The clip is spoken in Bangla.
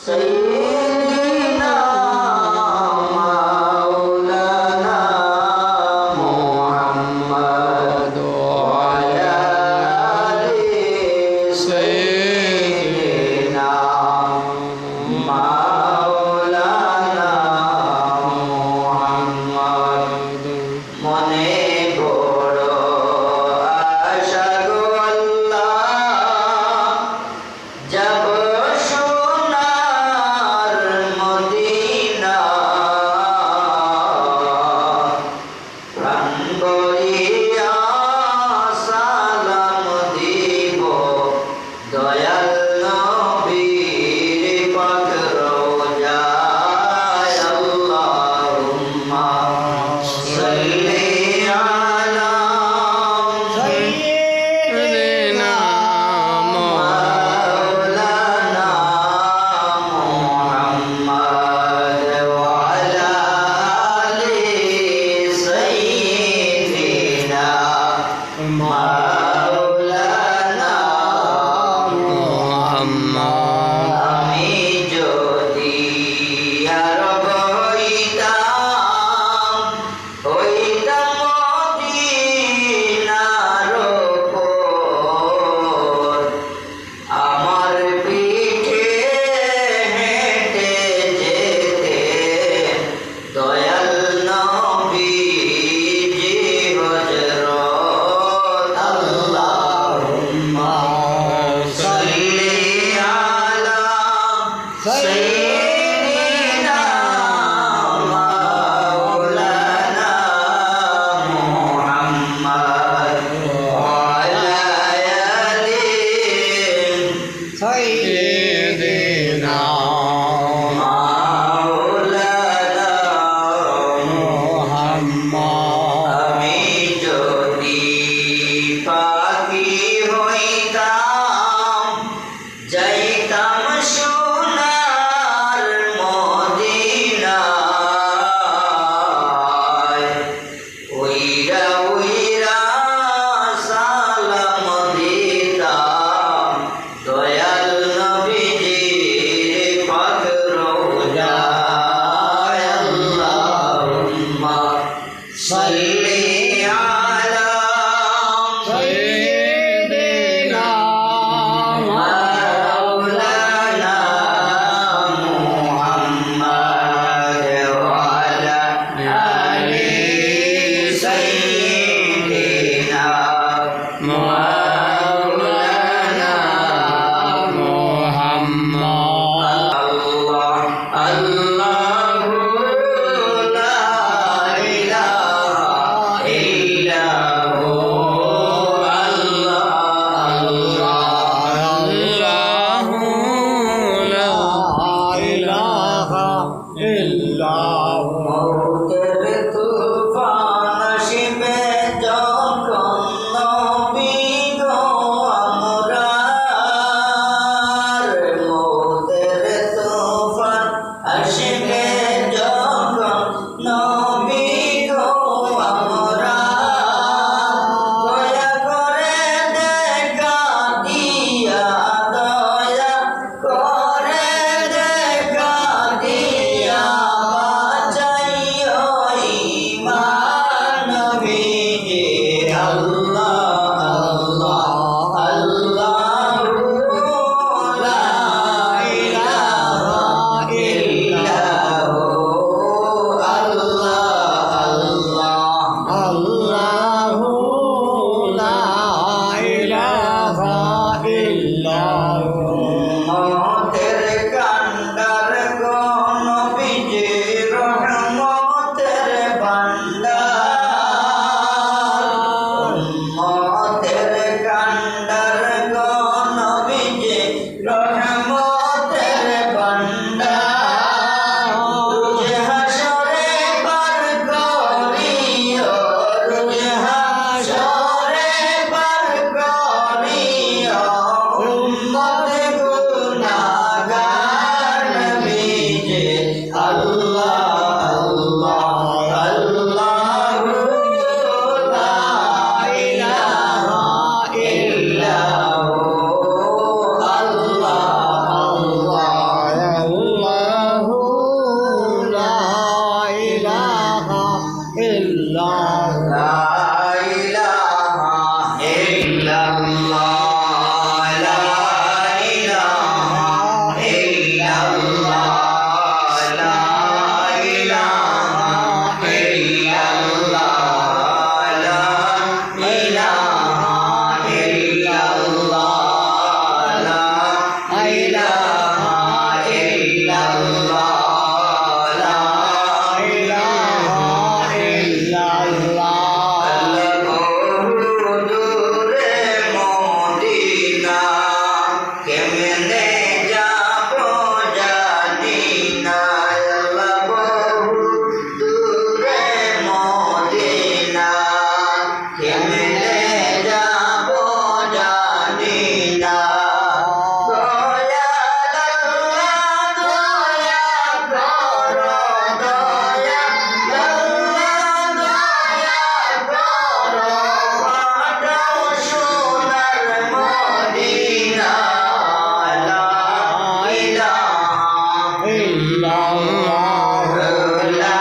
سيدنا مولانا محمد وعلى آل سيدنا مولانا محمد মনে বড় আশা গো আল্লাহ যাব সোনার মদিনা প্রাণ ভরিয়া সালাম দিব দয়াল নবীর পাক রওজায় আল্লাহুম্মা সাল্লি আলা সাইয়্যিদিনা মাওলানা মুহাম্মদ ওয়া আলা আলি সাইয়্যিদিনা মাওলানা মুহাম্মদ আমি যদি আরব হইতাম মদিনার উপর আমার পিঠে হেঁটে যেতে দয়াল নবীজি হযরত আল্লাহুম্মা সাল্লি আলা সাইয়্যিদিনা মাওলানা মুহাম্মদ ওয়া আলা আলি সাইয়্যিদিনা মাওলানা মুহাম্মদ আমি যদি পাখি হইতাম যাইতাম সোনার ইল্লাল্লাহু লা